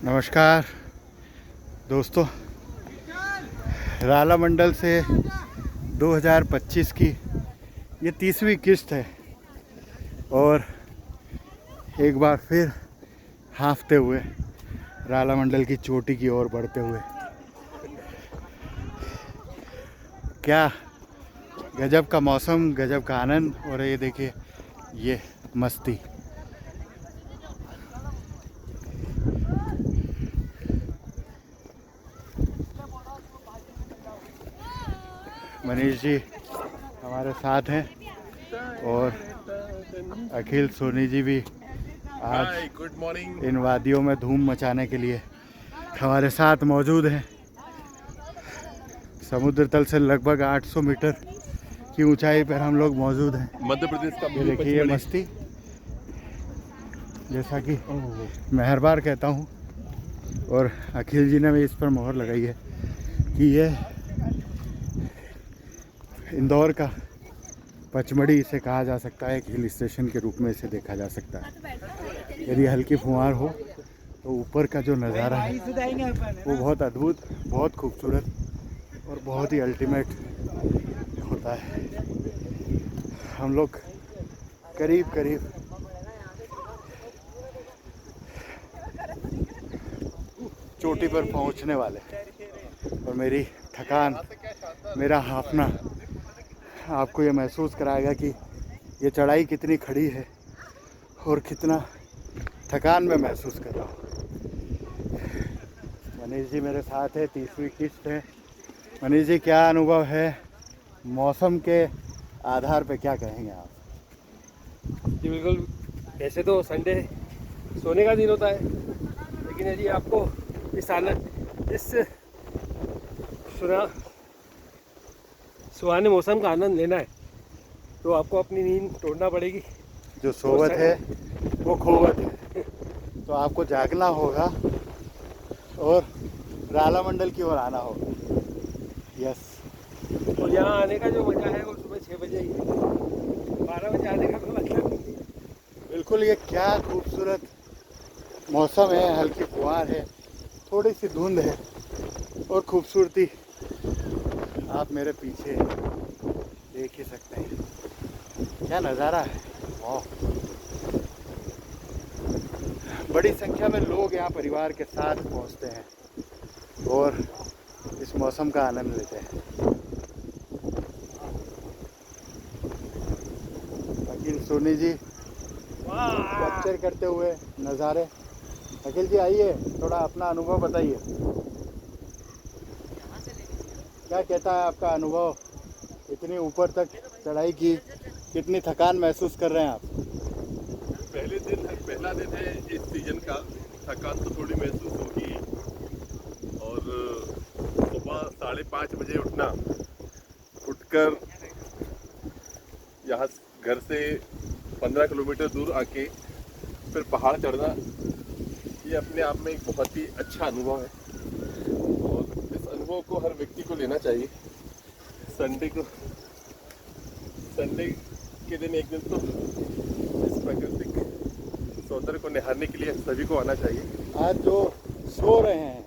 नमस्कार दोस्तों, राला मंडल से 2025 की ये 30वीं किस्त है और एक बार फिर हाँफते हुए राला मंडल की चोटी की ओर बढ़ते हुए क्या गजब का मौसम, गजब का आनंद। और ये देखिए, ये मस्ती। मनीष जी हमारे साथ हैं और अखिल सोनी जी भी आज गुड मॉर्निंग। इन वादियों में धूम मचाने के लिए हमारे साथ मौजूद हैं। समुद्र तल से लगभग 800 मीटर की ऊंचाई पर हम लोग मौजूद हैं। मध्य प्रदेश का ये देखिए, ये मस्ती, जैसा कि मेहरबार कहता हूँ और अखिल जी ने भी इस पर मोहर लगाई है कि ये इंदौर का पचमढ़ी इसे कहा जा सकता है। एक हिल स्टेशन के रूप में इसे देखा जा सकता है। यदि हल्की फुहार हो तो ऊपर का जो नज़ारा है वो बहुत अद्भुत, बहुत खूबसूरत और बहुत ही अल्टीमेट होता है। हम लोग करीब करीब चोटी पर पहुंचने वाले हैं और मेरी थकान, मेरा हांफना आपको ये महसूस कराएगा कि ये चढ़ाई कितनी खड़ी है और कितना थकान मैं महसूस कर रहा हूँ। मनीष जी मेरे साथ है, 30वीं किस्त है। मनीष जी, क्या अनुभव है? मौसम के आधार पे क्या कहेंगे आप? जी बिल्कुल। वैसे तो संडे सोने का दिन होता है, लेकिन यदि आपको इस सुहाने मौसम का आनंद लेना है तो आपको अपनी नींद तोड़ना पड़ेगी। जो सोवत है वो खोवत है, तो आपको जागना होगा और राला मंडल की ओर आना होगा। यस। और यहाँ आने का जो मज़ा है वो सुबह 6 बजे ही है। 12 बजे आने का कोई मतलब नहीं है। बिल्कुल, ये क्या खूबसूरत मौसम है। हल्की फुहार है, थोड़ी सी धुंध है और खूबसूरती आप मेरे पीछे देख ही सकते हैं। क्या नज़ारा है, वाह। बड़ी संख्या में लोग यहाँ परिवार के साथ पहुँचते हैं और इस मौसम का आनंद लेते हैं। अखिल सोनी जी कैप्चर करते हुए नज़ारे। अखिल जी आइए, थोड़ा अपना अनुभव बताइए। क्या कहता है आपका अनुभव? इतनी ऊपर तक चढ़ाई की, कितनी थकान महसूस कर रहे हैं आप? पहला दिन है इस सीजन का। थकान तो थोड़ी महसूस होगी और सुबह 5:30 बजे उठकर यहाँ घर से 15 किलोमीटर दूर आके फिर पहाड़ चढ़ना, ये अपने आप में एक बहुत ही अच्छा अनुभव है और इस अनुभव को हर व्यक्ति को लेना चाहिए। संडे के दिन एक दिन तो इस प्राकृतिक सौंदर्य को निहारने के लिए सभी को आना चाहिए। आज जो सो रहे हैं,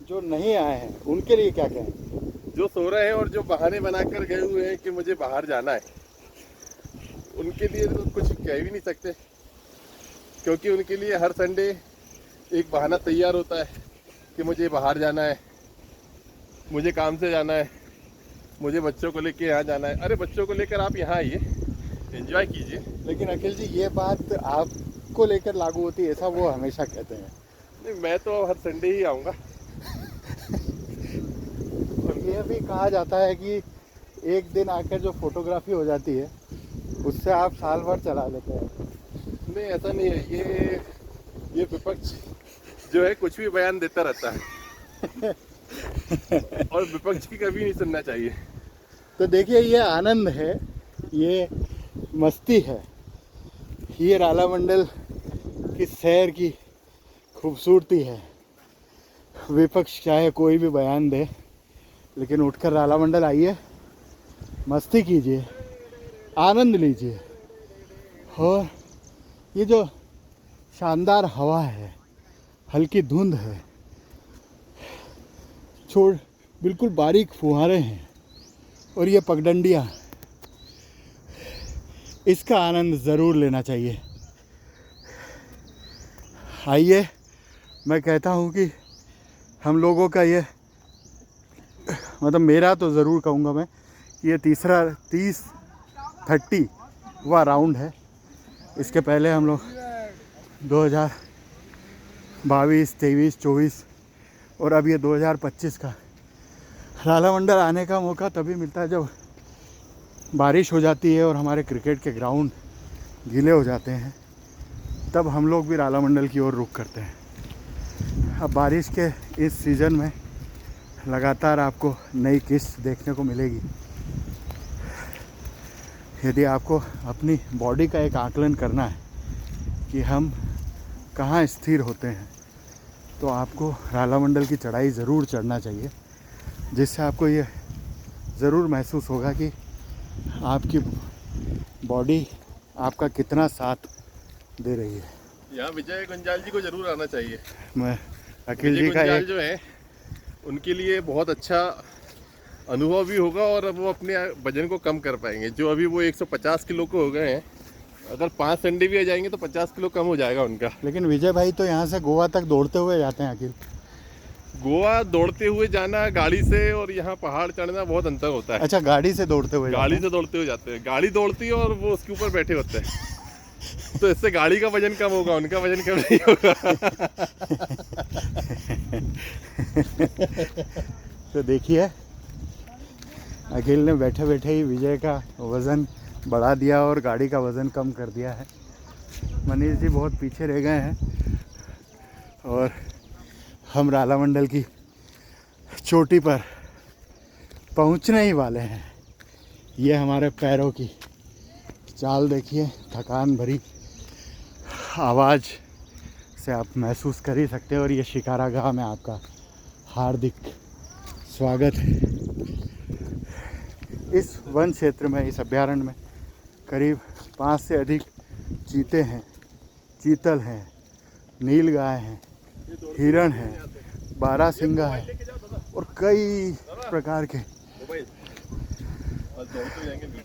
जो नहीं आए हैं, उनके लिए क्या कहें? जो सो रहे हैं और जो बहाने बनाकर गए हुए हैं कि मुझे बाहर जाना है, उनके लिए तो कुछ कह भी नहीं सकते, क्योंकि उनके लिए हर संडे एक बहाना तैयार होता है कि मुझे बाहर जाना है, मुझे काम से जाना है, मुझे बच्चों को लेकर यहाँ जाना है। अरे बच्चों को लेकर आप यहाँ आइए, एंजॉय कीजिए। लेकिन अखिल जी, ये बात आपको लेकर लागू होती है ऐसा वो हमेशा कहते हैं? नहीं, मैं तो हर संडे ही आऊँगा। और यह भी कहा जाता है कि एक दिन आकर जो फोटोग्राफी हो जाती है उससे आप साल भर चला लेते हैं। नहीं, ऐसा नहीं है। ये विपक्ष जो है कुछ भी बयान देता रहता है और विपक्ष की कभी नहीं सुनना चाहिए। तो देखिए, ये आनंद है, ये मस्ती है, ये राला मंडल की सैर की खूबसूरती है। विपक्ष चाहे कोई भी बयान दे, लेकिन उठकर राला मंडल आइए, मस्ती कीजिए, आनंद लीजिए। और ये जो शानदार हवा है, हल्की धुंध है, बिल्कुल बारीक फुहारे हैं और ये पगडंडियाँ, इसका आनंद ज़रूर लेना चाहिए। आइए, मैं कहता हूँ कि हम लोगों का ये, मतलब मेरा तो ज़रूर कहूँगा मैं, ये 30वां राउंड है। इसके पहले हम लोग 2022, 23, 24 और अब ये 2025 का रालामंडल आने का मौका तभी मिलता है जब बारिश हो जाती है और हमारे क्रिकेट के ग्राउंड गीले हो जाते हैं, तब हम लोग भी रालामंडल की ओर रुख करते हैं। अब बारिश के इस सीज़न में लगातार आपको नई किस्त देखने को मिलेगी। यदि आपको अपनी बॉडी का एक आकलन करना है कि हम कहाँ स्थिर होते हैं, तो आपको रालामंडल की चढ़ाई ज़रूर चढ़ना चाहिए, जिससे आपको ये ज़रूर महसूस होगा कि आपकी बॉडी आपका कितना साथ दे रही है। यहाँ विजय गुंजाल जी को जरूर आना चाहिए। मैं अखिल विजय जी का गुंजाल जो है उनके लिए बहुत अच्छा अनुभव भी होगा और वो अपने वजन को कम कर पाएंगे। जो अभी वो 150 किलो को हो गए हैं, अगर 5 संडे भी आ जाएंगे तो 50 किलो कम हो जाएगा उनका। लेकिन विजय भाई तो यहाँ से गोवा तक दौड़ते हुए जाते हैं। अखिल, गोवा दौड़ते हुए जाना गाड़ी से और यहाँ पहाड़ चढ़ना बहुत अंतर होता है। अच्छा, गाड़ी से दौड़ते हुए गाड़ी से दौड़ते हुए जाते हैं, गाड़ी दौड़ती है और वो उसके ऊपर बैठे होते हैं तो इससे गाड़ी का वजन कम होगा, उनका वजन कम नहीं होगा। तो देखिए, अखिल ने बैठे बैठे ही विजय का वज़न बढ़ा दिया और गाड़ी का वज़न कम कर दिया है। मनीष जी बहुत पीछे रह गए हैं और हम रालामंडल की चोटी पर पहुंचने ही वाले हैं। ये हमारे पैरों की चाल देखिए, थकान भरी आवाज़ से आप महसूस कर ही सकते हैं। और ये शिकारागाह में आपका हार्दिक स्वागत है। इस वन क्षेत्र में, इस अभयारण्य में करीब 5 से अधिक चीते हैं, चीतल हैं, नीलगाय हैं, हिरण हैं, बारहसिंगा है और कई प्रकार के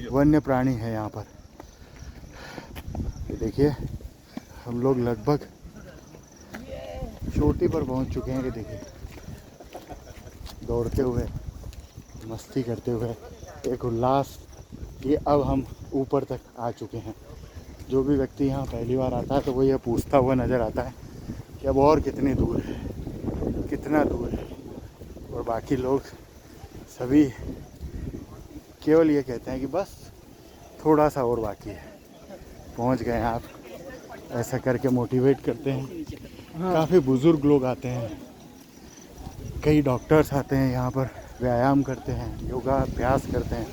वन्य प्राणी हैं यहाँ पर। ये देखिए, हम लोग लगभग चोटी पर पहुँच चुके हैं। ये देखिए, दौड़ते हुए, मस्ती करते हुए, एक उल्लास। ये अब हम ऊपर तक आ चुके हैं। जो भी व्यक्ति यहाँ पहली बार आता है तो वो ये पूछता हुआ नज़र आता है कि अब और कितनी दूर है, कितना दूर है। और बाकी लोग सभी केवल ये कहते हैं कि बस थोड़ा सा और बाकी है, पहुँच गए हैं आप। ऐसा करके मोटिवेट करते हैं। काफ़ी बुज़ुर्ग लोग आते हैं, कई डॉक्टर्स आते हैं यहाँ पर, व्यायाम करते हैं, योगा अभ्यास करते हैं।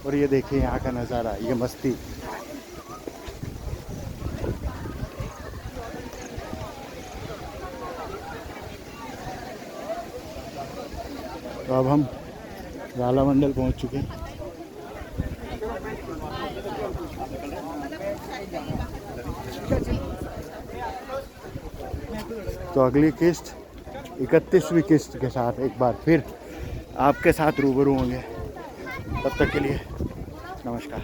और ये देखिए यहाँ का नज़ारा, ये मस्ती। तो अब हम रालामंडल पहुँच चुके हैं। तो अगली किस्त 31वीं किस्त के साथ एक बार फिर आपके साथ रूबरू होंगे। तब तक के लिए नमस्कार।